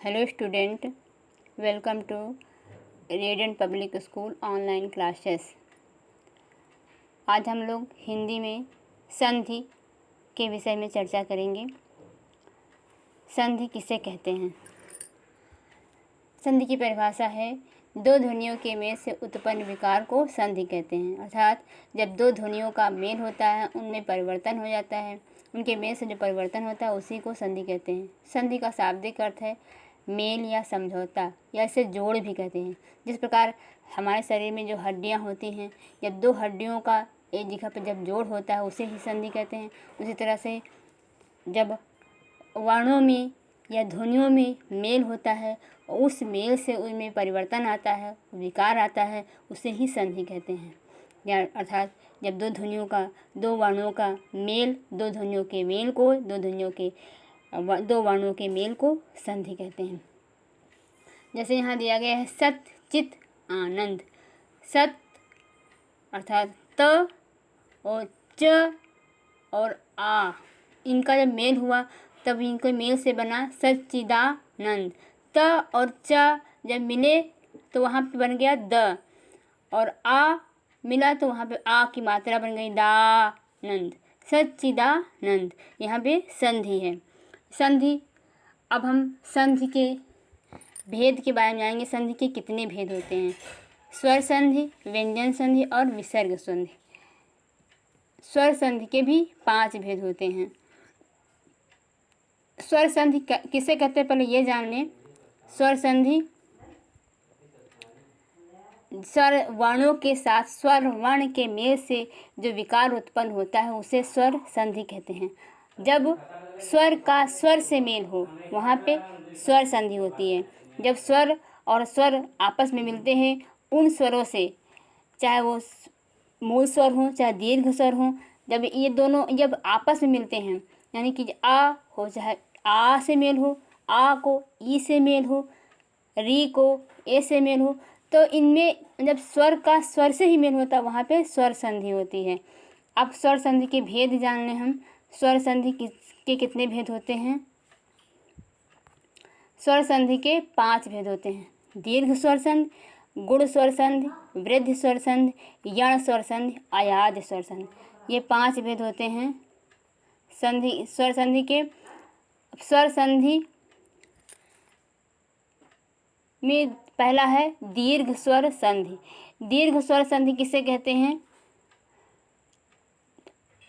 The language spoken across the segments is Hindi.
Hello student, welcome to radiant public school online classes. आज हम लोग हिंदी में संधि के विषय में चर्चा करेंगे। संधि किसे कहते हैं? संधि की परिभाषा है, दो ध्वनियों के मेल से उत्पन्न विकार को संधि कहते हैं। अर्थात जब दो ध्वनियों का मेल होता है, उनमें परिवर्तन हो जाता है, उनके मेल से जो परिवर्तन होता है उसी को संधि कहते हैं। संधि का शाब्दिक अर्थ है मेल या समझौता, या इसे जोड़ भी कहते हैं। जिस प्रकार हमारे शरीर में जो हड्डियां होती हैं, या दो हड्डियों का एक जगह पर जब जोड़ होता है उसे ही संधि कहते हैं। उसी तरह से जब वर्णों में या ध्वनियों में मेल होता है, उस मेल से उनमें परिवर्तन आता है, विकार आता है, उसे ही संधि कहते हैं। या अर्थात जब दो ध्वनियों का, दो वर्णों का मेल, दो ध्वनियों के मेल को, दो वर्णों के मेल को संधि कहते हैं। जैसे यहाँ दिया गया है सत चित आनंद। सत अर्थात त और च और आ, इनका जब मेल हुआ तब इनके मेल से बना सच्चिदानंद। त और च जब मिले तो वहाँ पे बन गया द, और आ मिला तो वहाँ पे आ की मात्रा बन गई दानंद, सच्चिदानंद। यहाँ पे संधि है। संधि, अब हम संधि के भेद के बारे में जानेंगे। संधि के कितने भेद होते हैं? स्वर संधि, व्यंजन संधि और विसर्ग संधि। स्वर संधि के भी 5 भेद होते हैं। स्वर संधि किसे कहते हैं, पहले ये जान लें। स्वर संधि स्वर वर्णों के साथ स्वर वर्ण के मेल से जो विकार उत्पन्न होता है उसे स्वर संधि कहते हैं। जब स्वर का स्वर से मेल हो वहाँ पे स्वर संधि होती है। जब स्वर और स्वर आपस में मिलते हैं, उन स्वरों से, चाहे वो मूल स्वर हो चाहे दीर्घ स्वर हो, जब ये दोनों जब आपस में मिलते हैं, यानी कि आ हो चाहे आ से मेल हो, आ को ई से मेल हो, री को ए से मेल हो, तो इनमें जब स्वर का स्वर से ही मेल होता है वहाँ पे स्वर संधि होती है। अब स्वर संधि के भेद जान लें हम। स्वर संधि के कितने भेद होते हैं? स्वर संधि के 5 भेद होते हैं। दीर्घ स्वर संधि, गुण स्वर संधि, वृद्ध स्वर संधि, यण स्वर संधि, अयाद स्वर संधि। ये 5 भेद होते हैं संधि, स्वर संधि के। स्वर संधि में पहला है दीर्घ स्वर संधि। दीर्घ स्वर संधि किसे कहते हैं?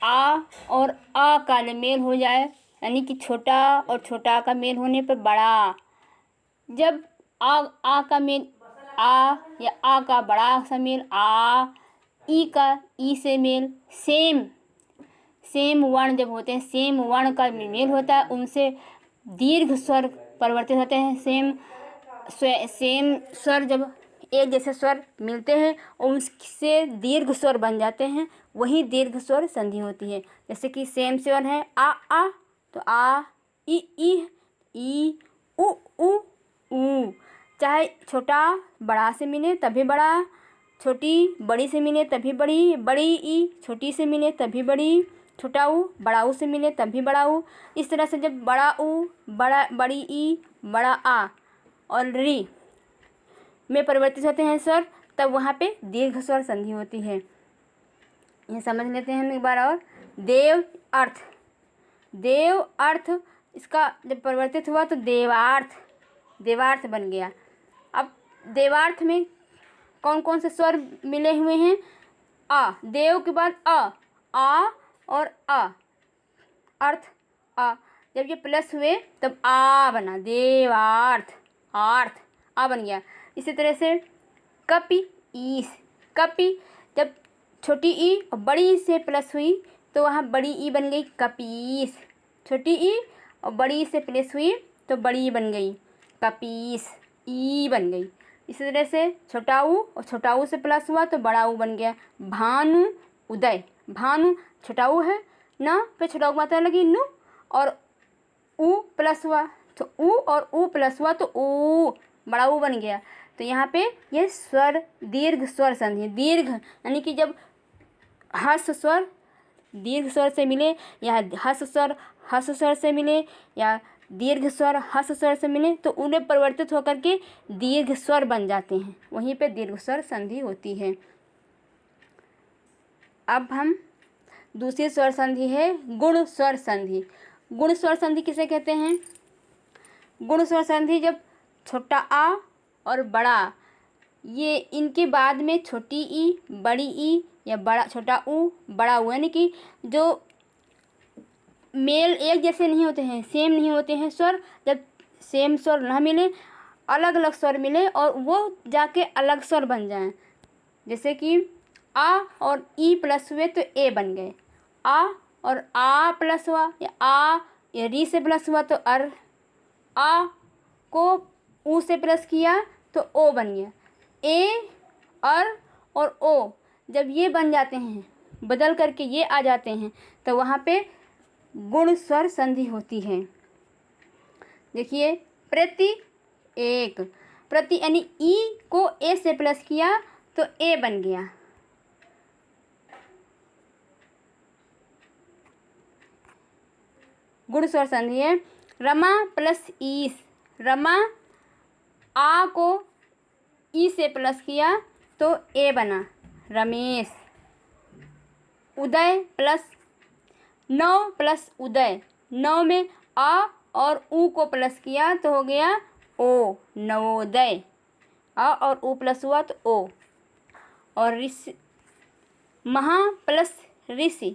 आ और आ का मेल हो जाए, यानी कि छोटा और छोटा का मेल होने पर बड़ा। जब आ का मेल, आ या आ का बड़ा सा मेल आ, ई का ई से मेल, सेम वर्ण जब होते हैं, सेम वर्ण का मेल होता है, उनसे दीर्घ स्वर परिवर्तित होते हैं। सेम स्वर जब एक जैसे स्वर मिलते हैं और उनसे दीर्घ स्वर बन जाते हैं, वही दीर्घ स्वर संधि होती है। जैसे कि सेम स्वर है आ, तो आ, ई, उ, ऊ। चाहे छोटा बड़ा से मिले तभी बड़ा, छोटी बड़ी से मिले तभी बड़ी, बड़ी ई छोटी से मिले तभी बड़ी, छोटा ऊ बड़ा ऊ से मिले तभी बड़ा ऊ। इस तरह से जब बड़ा ऊ, बड़ी ई, बड़ा आ और री में परिवर्तित होते हैं स्वर, तब वहाँ पे दीर्घ स्वर संधि होती है। यह समझ लेते हैं हम एक बार और। देव अर्थ इसका जब परिवर्तित हुआ तो देवार्थ बन गया। अब देवार्थ में कौन कौन से स्वर मिले हुए हैं? आ, देव के बाद आ और आ, अर्थ आ, जब ये प्लस हुए तब आ बना, देवार्थ, आर्थ आ बन गया। इसी तरह से कपि जब छोटी ई और बड़ी ई से प्लस हुई तो वहाँ बड़ी ई बन गई कपीस। छोटी ई और बड़ी ई से प्लस हुई तो बड़ी ई बन गई कपीस, ई बन गई। इसी तरह से छोटा ऊ और छोटा ऊ से प्लस हुआ तो बड़ा ऊ बन गया भानु उदय। भानु छोटा ऊ है ना, पे छोटा ऊ मात्रा लगी नु, और ऊ प्लस हुआ तो ऊ, और ऊ प्लस हुआ तो ऊ, बड़ा ऊ बन गया। तो यहाँ पे ये स्वर दीर्घ स्वर संधि। दीर्घ यानी कि जब हर्ष स्वर दीर्घ स्वर से मिले, या हर्ष स्वर से मिले, या दीर्घ स्वर हस स्वर से मिले तो उन्हें परिवर्तित होकर के दीर्घ स्वर बन जाते हैं, वहीं पे दीर्घ स्वर संधि होती है। अब हम दूसरी स्वर संधि है गुण स्वर संधि। गुण स्वर संधि किसे कहते हैं? गुण स्वर संधि जब छोटा आ और बड़ा, ये इनके बाद में छोटी ई, बड़ी ई या बड़ा छोटा ऊ, बड़ा ऊ, यानी कि जो मेल एक जैसे नहीं होते हैं, सेम नहीं होते हैं स्वर, जब सेम स्वर ना मिले, अलग अलग स्वर मिले और वो जाके अलग स्वर बन जाएं। जैसे कि आ और ई प्लस हुए तो ए बन गए, आ और आ प्लस हुआ या आ या री से प्लस हुआ तो अर, आ को ऊ से प्लस किया तो ओ बन गया, ए अर और ओ जब ये बन जाते हैं, बदल करके ये आ जाते हैं, तो वहाँ पे गुण स्वर संधि होती है। देखिए प्रति एक, प्रति यानी ई को ए से प्लस किया तो ए बन गया, गुण स्वर संधि है। रमा प्लस ईस, रमा आ को ई से प्लस किया तो ए बना रमेश। उदय प्लस नौ प्लस उदय, नौ में आ और ऊ को प्लस किया तो हो गया ओ नवोदय, आ और ऊ प्लस हुआ तो ओ। और ऋषि, महा प्लस ऋषि,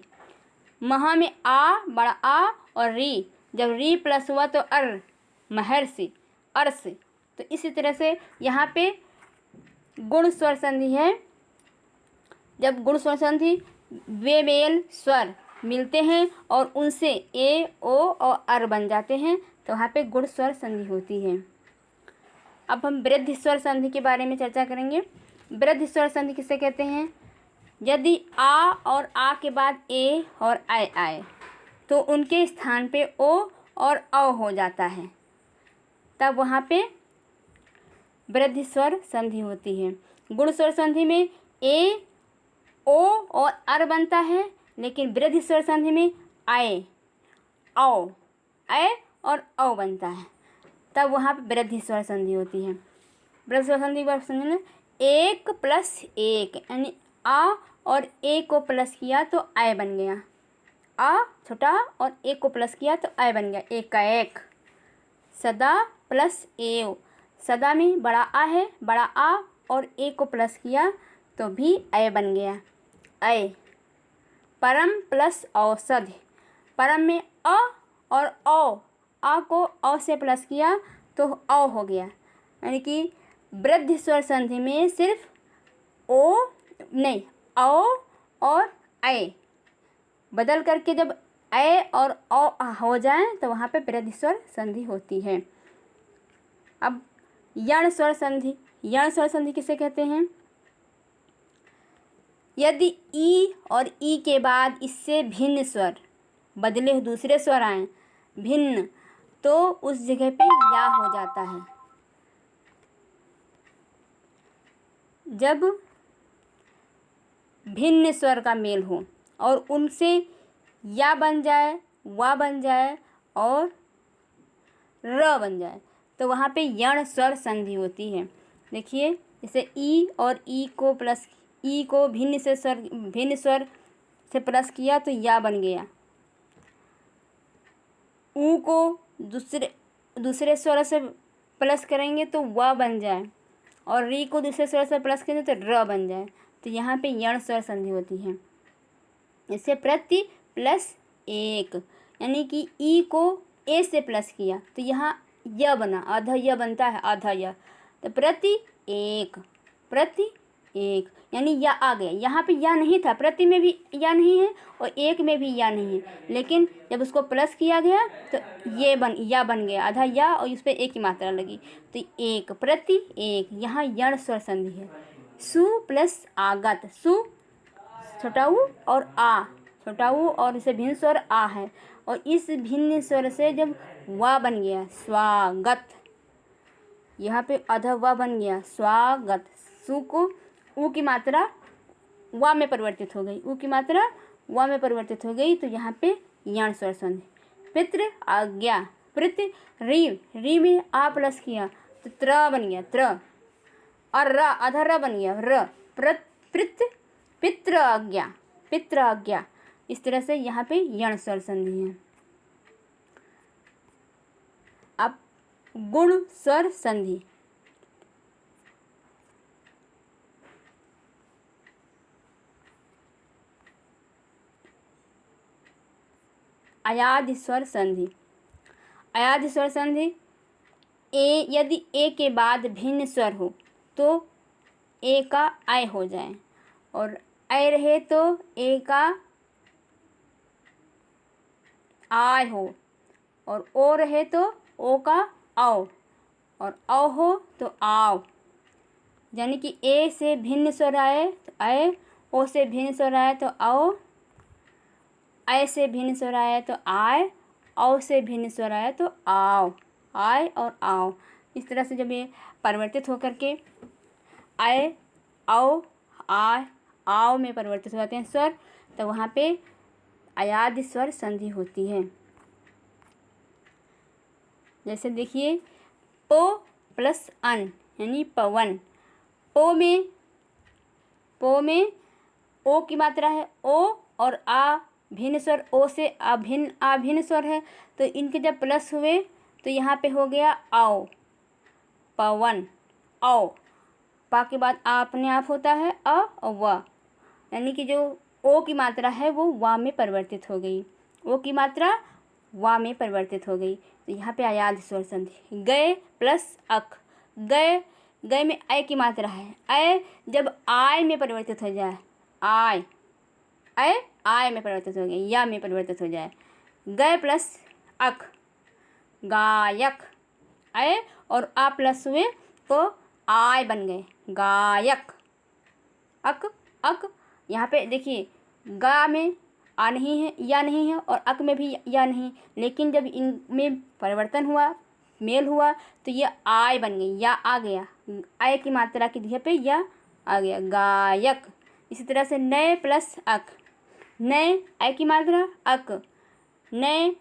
महा में आ बड़ा आ और री, जब री प्लस हुआ तो अर महर्षि, अर्ष। तो इसी तरह से यहाँ पे गुण स्वर संधि है। जब गुण स्वर संधि वे मेल स्वर मिलते हैं और उनसे ए ओ और अर बन जाते हैं तो वहाँ पे गुण स्वर संधि होती है। अब हम वृद्धि स्वर संधि के बारे में चर्चा करेंगे। वृद्धि स्वर संधि किसे कहते हैं? यदि आ और आ के बाद ए और आए आए तो उनके स्थान पे ओ और अ हो जाता है, तब वहाँ पे वृद्धि स्वर संधि होती है। गुण स्वर संधि में ए ओ और अर बनता है, लेकिन वृद्धि स्वर संधि में आए औ ए और औ बनता है, तब वहाँ पे वृद्धि स्वर संधि होती है। वृद्धि स्वर संधि में एक प्लस एक यानी आ और ए को प्लस किया तो आय बन गया, आ छोटा और ए को प्लस किया तो आय बन गया, एक का एक। सदा प्लस एव, सदा में बड़ा आ है, बड़ा आ और ए को प्लस किया तो भी आय बन गया, आय। परम प्लस औषधि, परम में अ और औ, आ को औ से प्लस किया तो औ हो गया, यानी कि वृद्धि स्वर संधि में सिर्फ ओ नहीं औ और ऐ बदल करके जब ऐ और औ हो जाए तो वहाँ पे वृद्धि स्वर संधि होती है। अब यण स्वर संधि, यण स्वर संधि किसे कहते हैं? यदि ई और ई के बाद इससे भिन्न स्वर बदले दूसरे स्वर आए भिन्न, तो उस जगह पे या हो जाता है। जब भिन्न स्वर का मेल हो और उनसे या बन जाए, वा बन जाए और र बन जाए तो वहाँ पे यण स्वर संधि होती है। देखिए जैसे ई और ई को प्लस, ई को भिन्न स्वर से प्लस किया तो या बन गया, ऊ को दूसरे स्वर से प्लस करेंगे तो वा बन जाए और री को दूसरे स्वर से प्लस करेंगे तो र बन जाए, तो यहाँ पे यण स्वर संधि होती है। इससे प्रति प्लस एक यानी कि ई को ए से प्लस किया तो यहाँ य बना, आधा य बनता है, आधा य, तो प्रति एक, प्रति एक यानी या आ गया। यहाँ पे या नहीं था, प्रति में भी या नहीं है और एक में भी या नहीं है, लेकिन जब उसको प्लस किया गया तो ये या बन गया, आधा या और उस पर एक की मात्रा लगी तो एक, प्रति एक। यहाँ यण स्वर संधि है। सु प्लस आगत, सु छोटा ऊ और आ, छोटा ऊ और इसे भिन्न स्वर आ है और इस भिन्न स्वर से जब वा बन गया स्वागत, यहाँ पे आधा वा बन गया स्वागत। सु को ऊ की मात्रा वा में परिवर्तित हो गई, ऊ की मात्रा वा में परिवर्तित हो गई तो यहाँ पे यण स्वर संधि। पितृ आज्ञा, प्रत री, री में आ प्लस किया तो त्र बन गया त्र, और र आधा र बन गया र, प्रत प्रत पित्र आज्ञा, पित्र आज्ञा। इस तरह से यहाँ पे यण स्वर संधि है। अब गुण स्वर संधि। अयादि स्वर संधि। अयादि स्वर संधि, ए यदि ए के बाद भिन्न स्वर हो तो ए का आय हो जाए, और आय रहे तो ए का आय हो, और ओ रहे तो ओ का औ, और औ हो तो आओ। यानी कि ए से भिन्न स्वर आए तो आए, ओ से भिन्न स्वर आए तो औ, आय से भिन्न स्वर आया तो आय, औ से भिन्न स्वर आया तो आओ, आय और आओ। इस तरह से जब ये परिवर्तित होकर के आय, औ, आय, आओ में परिवर्तित हो जाते हैं स्वर, तो वहाँ पे अयादि स्वर संधि होती है। जैसे देखिए पो प्लस अन यानी पवन। पो में ओ की मात्रा है ओ, और आ भिन्न स्वर, ओ से अभिन्न स्वर है, तो इनके जब प्लस हुए तो यहाँ पे हो गया आओ, पवन, औ। पा के बाद आ अपने आप होता है अ और व, यानी कि जो ओ की मात्रा है वो वा में परिवर्तित हो गई, ओ की मात्रा वा में परिवर्तित हो गई। तो यहाँ पे अयादि स्वर संधि। गए प्लस अक, गए, गए में अय की मात्रा है, अय जब आय में परिवर्तित हो जाए, आय, अय आय में परिवर्तित हो गई, या में परिवर्तित हो जाए, गए प्लस अक, गायक, अय और आ प्लस हुए तो आय बन गए, गायक। अक, अक, यहाँ पे देखिए गा में आ नहीं है, या नहीं है, और अक में भी या नहीं, लेकिन जब इनमें परिवर्तन हुआ, मेल हुआ, तो यह आय बन गई, या आ गया, आय की मात्रा की जगह पे या आ गया, गायक। इसी तरह से नए प्लस अक, नए आय की मात्रा अक, नए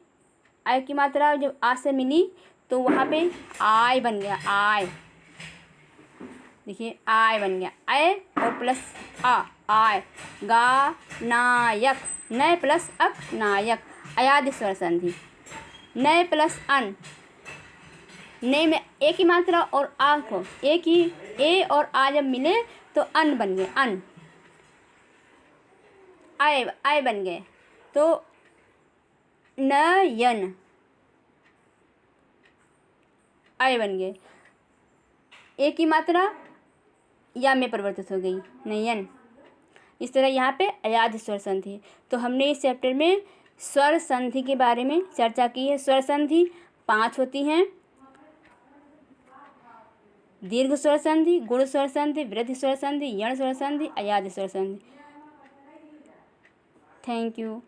आय की मात्रा जब आ से मिली तो वहाँ पे आय बन गया, आय। देखिए आय बन गया, आय और प्लस आ, आय, गा नायक, नए प्लस अक नायक, अयादि स्वर संधि। नए प्लस अन, नए में ए की मात्रा और आ को, ए की, ए और आ जब मिले तो अन बन गए, अन, आय, आय बन गए, तो नयन, आय बन गए, ए की मात्रा या में परिवर्तित हो गई, नयन। इस तरह यहाँ पे अयादि स्वर संधि। तो हमने इस चैप्टर में स्वर संधि के बारे में चर्चा की है। स्वर संधि 5 होती हैं: दीर्घ स्वर संधि, गुण स्वर संधि, वृद्धि स्वर संधि, यण स्वर संधि, अयादि स्वर संधि। Thank you.